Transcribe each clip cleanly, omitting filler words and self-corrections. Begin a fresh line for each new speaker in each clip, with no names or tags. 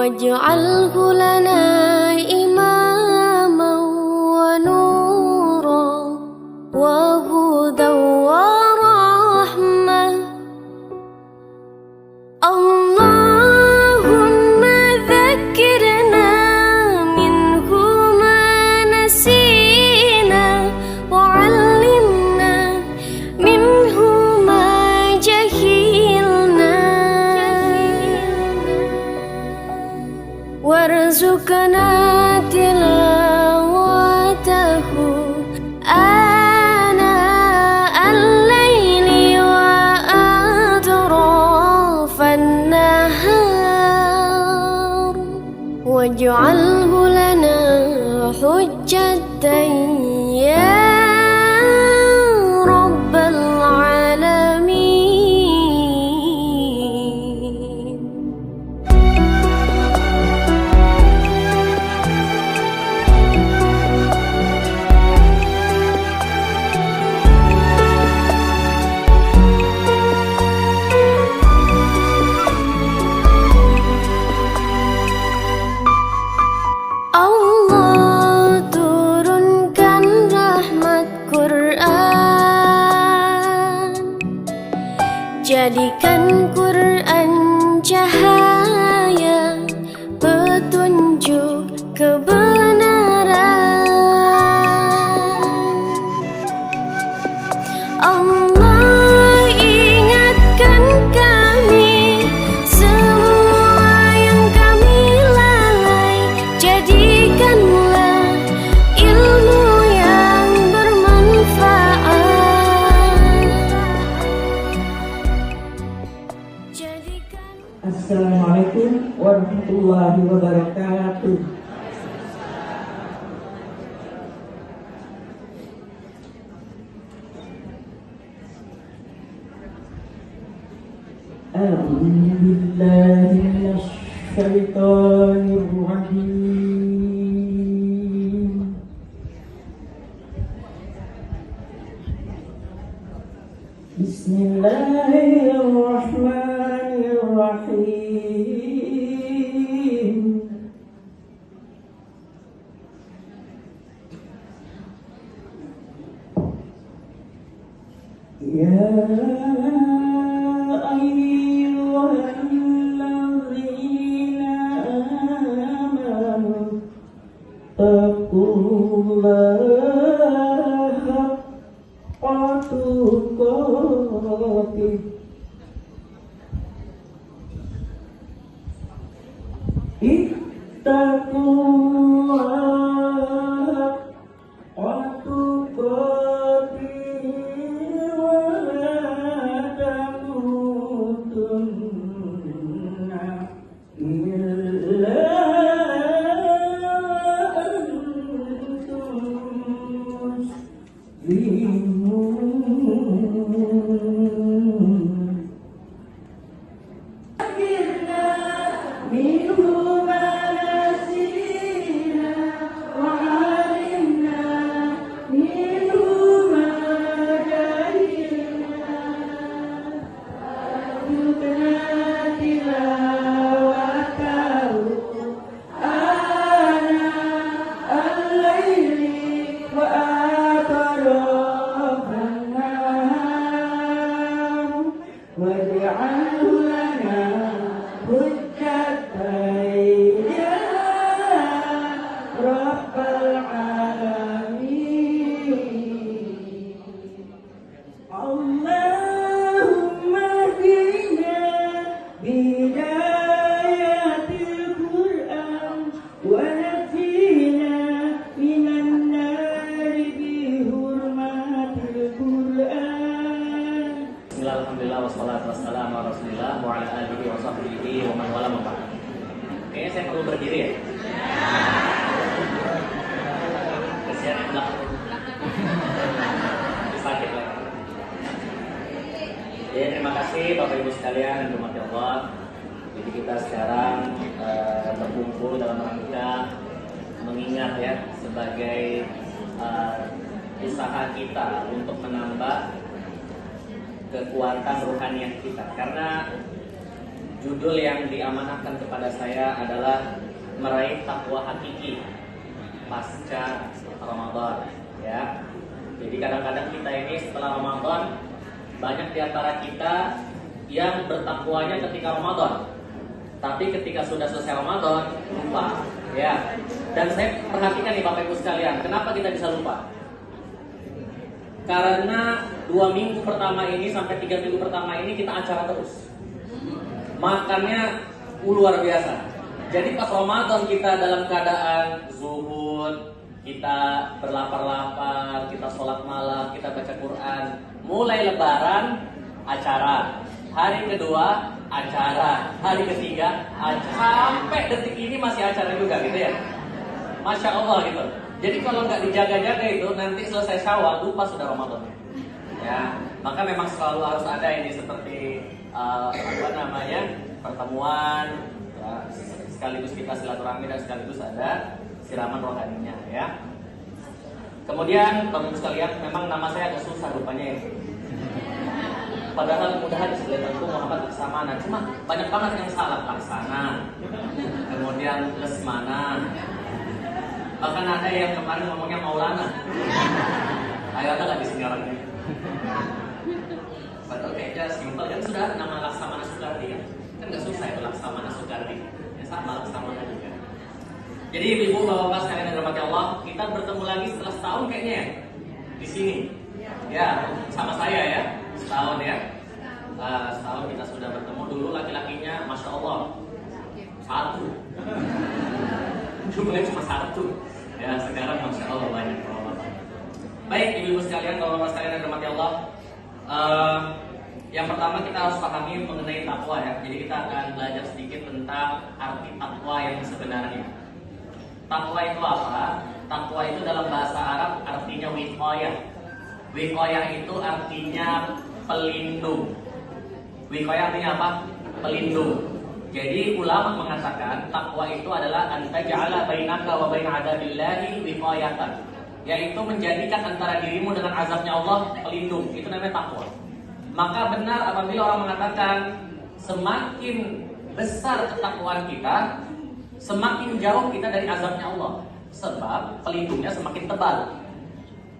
واجعله لنا إماما ونورا وهدى ورحمة. اللهم ذكرنا منه ما نسينا وعلمنا منه ما جهلنا وارزقنا تلاوته آناء الليل وأطراف النهار واجعله لنا حجة يا رب العالمين. Allah turunkan rahmat Quran, jadikan Quran cahaya petunjuk kebenaran. Allah ingatkan kami semua yang kami lalai, jadikanlah ilmu yang bermanfaat.
Assalamualaikum warahmatullahi wabarakatuh. A'udzu billahi minasy syaithanir rajim. Bismillahirrahmanirrahim. Ya ayyuhalladzina amanu taqullaha haqqa tuqatih ittaqullaha haqqa tuqatih wa la tamutunna illa antum muslimun.
Alhamdulillah wassalatu wassalamu ala Rasulillah wa ala alihi wa sahbihi wa man wala ma ba'd. Kayaknya saya perlu berdiri ya. Kasihan yang belakang. Sakit lagi. Ya, terima kasih Bapak Ibu sekalian yang dirahmati Allah. Jadi kita sekarang berkumpul dalam rangka mengingat ya sebagai usaha kita untuk menambah kekuatan rohaniah kita, karena judul yang diamanahkan kepada saya adalah meraih takwa hakiki pasca Ramadan, ya. Jadi kadang-kadang kita ini setelah Ramadan, banyak di antara kita yang bertakwanya ketika Ramadan, tapi ketika sudah selesai Ramadan lupa, ya. Dan saya perhatikan nih Bapak Ibu sekalian, kenapa kita bisa lupa? Karena 2 minggu pertama ini sampai 3 minggu pertama ini kita acara terus, makannya luar biasa. Jadi pas Ramadan kita dalam keadaan zuhud, kita berlapar-lapar, kita sholat malam, kita baca Quran. Mulai Lebaran acara, hari kedua acara, hari ketiga acara, sampai detik ini masih acara juga gitu ya. Masya Allah gitu. Jadi kalau nggak dijaga-jaga itu nanti selesai Syawal lupa sudah Ramadan. Ya, maka memang selalu harus ada ini seperti pertemuan, ya, sekaligus kita silaturahmi dan sekaligus ada siraman rohaninya, ya. Kemudian Bapak Ibu sekalian, memang nama saya agak susah rupanya ya. Padahal mudah disebutkanku Muhammad Laksamana, cuma banyak banget yang salah. Laksana, kemudian Lesmana, bahkan ada yang kemarin ngomongnya Maulana. Ayo ada nggak di sini orangnya? Padahal kayaknya simpel kan, sudah nama Laksamana Soekardi kan? Kan nggak susah itu Laksamana Soekardi. Ya sama Laksamana juga. Jadi ibu bapak sekalian yang dirahmati Allah, kita bertemu lagi setelah setahun kayaknya ya di sini. Ya, sama saya ya, setahun ya. Setahun kita sudah bertemu. Dulu laki-lakinya, masya Allah, 1. Jumlahnya cuma 1. Ya, sekarang masya Allah banyak bapak. Baik ibu sekalian, bapak sekalian yang dirahmati Allah. Yang pertama kita harus pahami mengenai takwa ya. Jadi kita akan belajar sedikit tentang arti takwa yang sebenarnya. Takwa itu apa? Takwa itu dalam bahasa Arab artinya wiqayah. Wiqayah itu artinya pelindung. Wiqayah artinya apa? Pelindung. Jadi ulama mengatakan takwa itu adalah antaja'ala bainaka wa bain adabillahi wiqayatan, yaitu menjadikan antara dirimu dengan azabnya Allah pelindung. Itu namanya takwa. Maka benar apabila orang mengatakan semakin besar ketakwaan kita, semakin jauh kita dari azabnya Allah, sebab pelindungnya semakin tebal.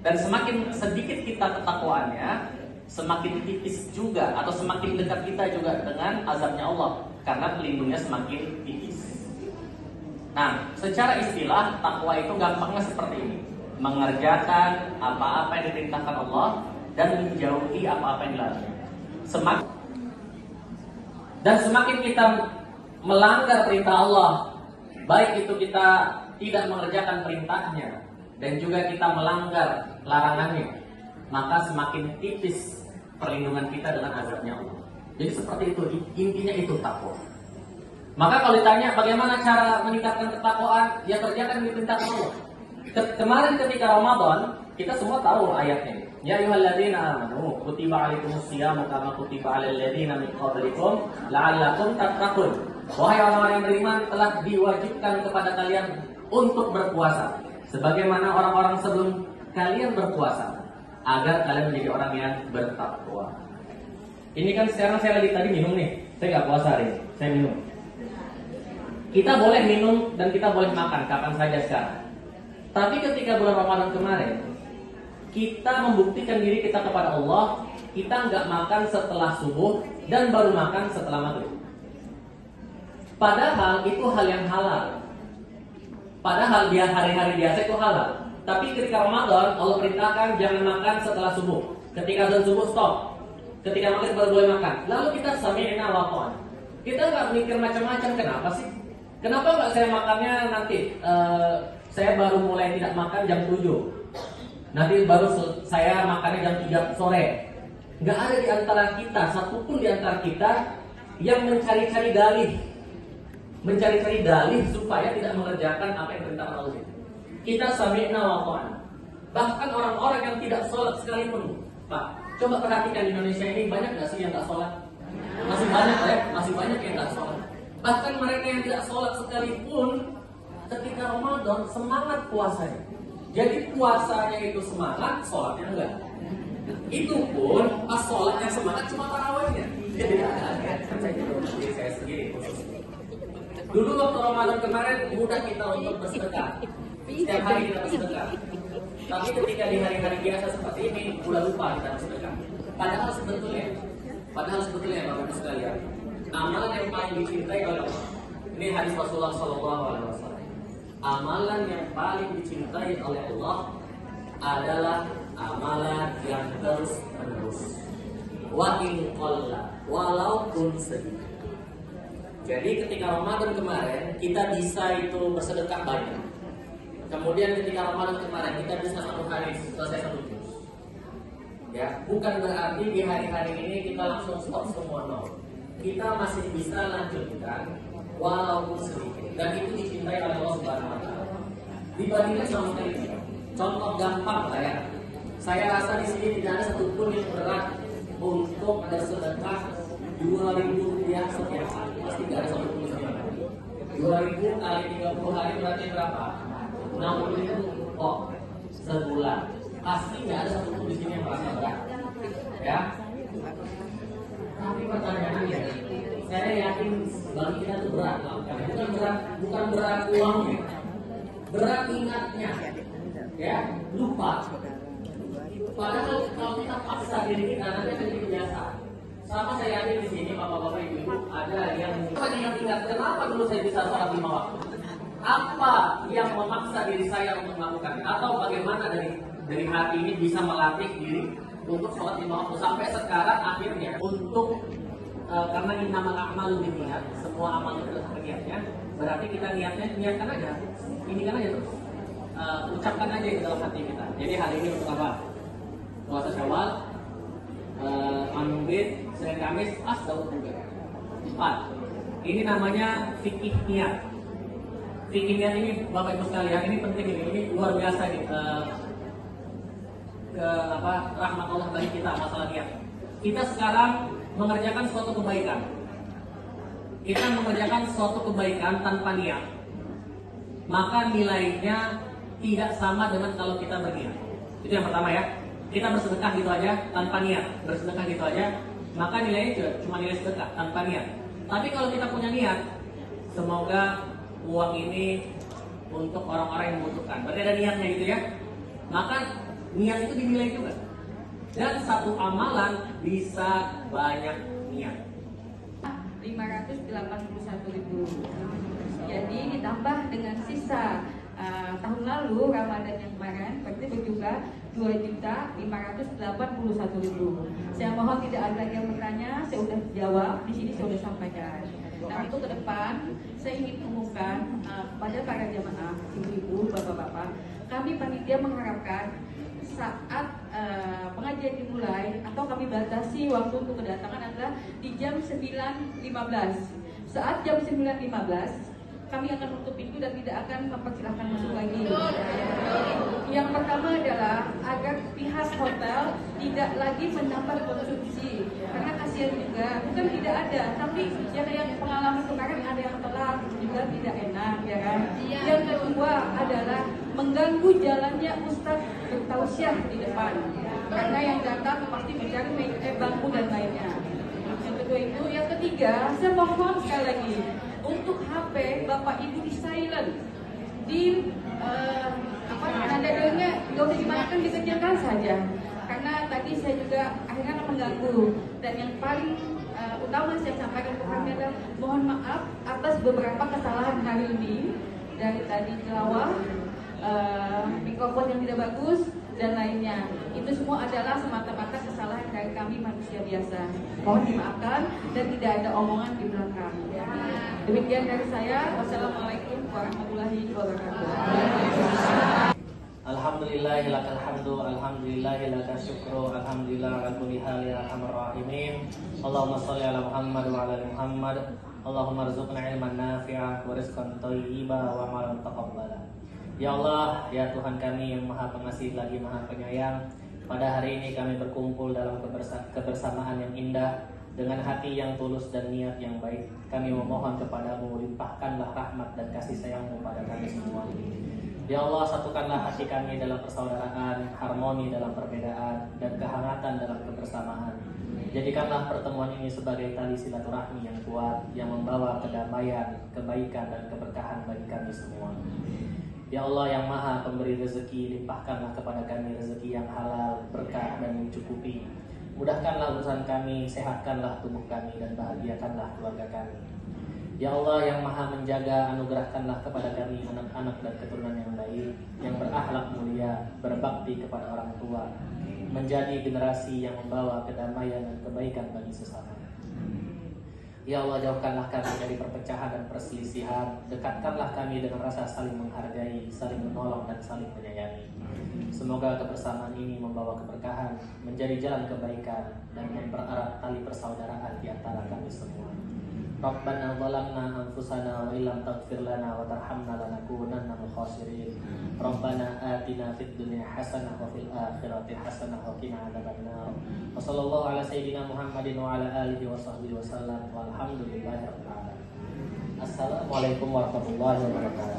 Dan semakin sedikit kita ketakwaannya, semakin tipis juga atau semakin dekat kita juga dengan azabnya Allah, karena pelindungnya semakin tipis. Nah, secara istilah takwa itu gampangnya seperti ini: mengerjakan apa-apa yang diperintahkan Allah dan menjauhi apa-apa yang dilarang. Semakin kita melanggar perintah Allah, baik itu kita tidak mengerjakan perintahnya dan juga kita melanggar larangannya, maka semakin tipis perlindungan kita dengan azabnya Allah. Jadi seperti itu, intinya itu takwa. Maka kalau ditanya bagaimana cara meningkatkan ketakwaan, ya kerjakan yang diperintahkan Allah. Kemarin ketika Ramadan, kita semua tahu ayatnya. Ya ayyuhalladzina amanu kutiba alaikumus syiyamu kama kutiba alal ladzina min qablikum la'allakum tattaqun. Wahai orang-orang yang beriman, telah diwajibkan kepada kalian untuk berpuasa sebagaimana orang-orang sebelum kalian berpuasa, agar kalian menjadi orang yang bertakwa. Ini kan sekarang saya lagi tadi minum nih. Saya nggak puasa hari ini, saya minum. Kita boleh minum dan kita boleh makan kapan saja sekarang. Tapi ketika bulan Ramadan kemarin, kita membuktikan diri kita kepada Allah. Kita nggak makan setelah subuh dan baru makan setelah maghrib. Padahal itu hal yang halal. Padahal dia hari-hari biasa itu halal. Tapi ketika Ramadan, Allah perintahkan jangan makan setelah subuh. Ketika azan subuh stop. Ketika maghrib baru boleh makan. Lalu kita sami'na wa ata'na. Kita nggak mikir macam-macam. Kenapa sih? Kenapa nggak saya makannya nanti? Saya baru mulai tidak makan jam 7. Nanti baru saya makannya jam 3 sore. Nggak ada di antara kita, satupun di antara kita yang mencari-cari dalih. Mencari-cari dalih supaya tidak mengerjakan apa yang diperintahkan Allah. Kita sami'na wa ata'na. Bahkan orang-orang yang tidak sholat sekalipun, Pak, coba perhatikan di Indonesia ini banyak nggak sih yang nggak sholat? Masih banyak ya, masih banyak yang nggak sholat. Bahkan mereka yang tidak sholat sekalipun, ketika Ramadan semangat puasanya. Jadi puasanya itu semangat, sholatnya enggak. Itu pun pas sholatnya semangat cuma tarawihnya. Saya sendiri khusus. Dulu waktu Ramadan kemarin mudah kita untuk bersedekah. Setiap hari kita bersedekah. Tapi ketika di hari-hari biasa seperti ini, mudah lupa kita bersedekah. Padahal sebetulnya Bapak Ibu sekalian, amalan yang paling dicintai oleh Allah. Ini hadis Rasulullah SAW. Amalan yang paling dicintai oleh Allah adalah amalan yang terus menerus. Wa in qalla, walaupun sedikit. Jadi ketika Ramadan kemarin kita bisa itu bersedekah banyak. Kemudian ketika Ramadan kemarin kita bisa satu hari selesai satu juz. Ya, bukan berarti di hari-hari ini kita langsung stop semua nol. Kita masih bisa lanjutkan walaupun sedikit. Dan itu dicintai oleh Allah Subhanahu wa taala. Dibandingkan sama sekali. Contoh gampang lah ya. Saya rasa di sini tidak ada satupun yang berat untuk bersedekah 2.000 rupiah setiap hari. Pasti tidak ada satupun di sini. 2.000 kali 30 hari berarti berapa? 60.000 kok sebulan. Pasti tidak ada satupun di sini yang merasa berat. Ya. Tapi pertanyaannya, saya yakin bagi kita itu berat. Bukan berat uangnya, berat ingatnya. Ya, lupa. Padahal kalau kita paksa diri kita nanti akan jadi kebiasaan. Sama saya yakin di sini bapak-bapak ibu ada yang ingat kenapa dulu saya bisa sholat 5 waktu. Apa yang memaksa diri saya untuk melakukannya? Atau bagaimana dari hati ini bisa melatih diri untuk sholat 5 waktu sampai sekarang akhirnya untuk karena innamal a'malu binniyat, semua amal itu adalah niatnya. Berarti kita niatkan aja, ini kan aja terus. Ucapkan aja di dalam hati kita. Jadi hari ini untuk apa? Puasa Syawal, Manubit, Senin Kamis, Daud juga. 4. Ini namanya fikih niat. Fikih niat ini Bapak Ibu sekalian, ini penting ini luar biasa nih. Rahmat Allah bagi kita masalah niat. Kita sekarang mengerjakan suatu kebaikan. Kita mengerjakan suatu kebaikan tanpa niat, maka nilainya tidak sama dengan kalau kita berniat. Itu yang pertama ya. Kita bersedekah gitu aja tanpa niat, bersedekah gitu aja, maka nilainya juga cuma nilai sedekah tanpa niat. Tapi kalau kita punya niat, semoga uang ini untuk orang-orang yang membutuhkan. Berarti ada niatnya gitu ya. Maka niat itu dinilai juga. Dan satu amalan bisa banyak niat.
581.000. Jadi ditambah dengan sisa tahun lalu Ramadan yang kemarin berarti berjumlah 2.581.000. Saya mohon tidak ada yang bertanya, saya sudah jawab di sini, saya sudah sampaikan. Nah untuk ke depan saya ingin mengumumkan kepada para jamaah, ibu-ibu, bapak-bapak, kami panitia mengharapkan saat pengajian dimulai atau kami batasi waktu untuk kedatangan adalah di jam 9.15. Saat jam 9.15 kami akan menutup pintu dan tidak akan mempersilahkan masuk lagi. Yang pertama adalah agar pihak hotel tidak lagi menambah konsumsi, karena kasihan juga, bukan tidak ada, tapi ya kayak pengalaman kemarin ada yang telat juga tidak enak ya kan. Yang kedua adalah mengganggu jalannya Ustadz bertausiah di depan, karena yang datang pasti mencari bangku dan lainnya. Yang kedua itu, yang ketiga saya mohon sekali lagi untuk HP Bapak Ibu di silent, di nada delnya nggak usah dimakan, dikecilkan saja, karena tadi saya juga akhirnya mengganggu. Dan yang paling utama saya sampaikan ke kami adalah mohon maaf atas beberapa kesalahan hari ini, dari tadi tilawah, mikrofon yang tidak bagus dan lainnya. Itu semua adalah semata-mata kesalahan dari kami manusia biasa. Mohon dimaafkan dan tidak ada omongan di belakang. Demikian dari saya. Wassalamualaikum warahmatullahi wabarakatuh.
Alhamdulillahilakal hamdu, alhamdulillahilakal syukru, alhamdulillah ala kulli hal ya arhamar rahimin. Allahumma sholli ala Muhammad wa ala ali Muhammad. Allahumma rzuqna ilman nafi'ah wa rizqan thayyiban wa amalan taqabbala. Ya Allah, ya Tuhan kami yang Maha Pengasih lagi Maha Penyayang, pada hari ini kami berkumpul dalam kebersamaan yang indah dengan hati yang tulus dan niat yang baik. Kami memohon kepadamu, limpahkanlah rahmat dan kasih sayangmu pada kami semua. Ya Allah, satukanlah hati kami dalam persaudaraan, harmoni dalam perbedaan, dan kehangatan dalam kebersamaan. Jadikanlah pertemuan ini sebagai tali silaturahmi yang kuat, yang membawa kedamaian, kebaikan, dan keberkahan bagi kami semua. Ya Allah yang Maha Pemberi rezeki, limpahkanlah kepada kami rezeki yang halal, berkah, dan mencukupi. Mudahkanlah urusan kami, sehatkanlah tubuh kami, dan bahagiakanlah keluarga kami. Ya Allah yang Maha Menjaga, anugerahkanlah kepada kami anak-anak dan keturunan yang baik, yang berakhlak mulia, berbakti kepada orang tua, menjadi generasi yang membawa kedamaian dan kebaikan bagi sesama. Ya Allah, jauhkanlah kami dari perpecahan dan perselisihan, dekatkanlah kami dengan rasa saling menghargai, saling menolong, dan saling menyayangi. Semoga kebersamaan ini membawa keberkahan, menjadi jalan kebaikan, dan mempererat tali persaudaraan di antara kami semua. Rabbana zalamna anfusana wa illam taghfir lana wa tarhamna lanakunanna minal khasirin. Rabbana atina fid dunya hasanah wa fil akhirati hasanah wa qina adzabannar. Wa sallallahu ala sayyidina Muhammadin wa ala alihi wa sahbihi wa sallam. Walhamdulillahi rabbil alamin. Assalamualaikum warahmatullahi wabarakatuh.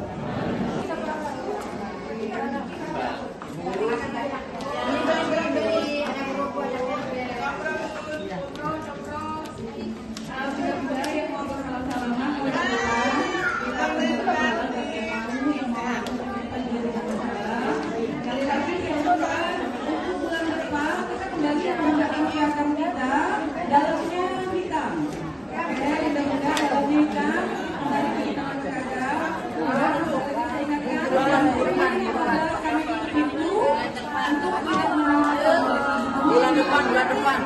Bulan depan.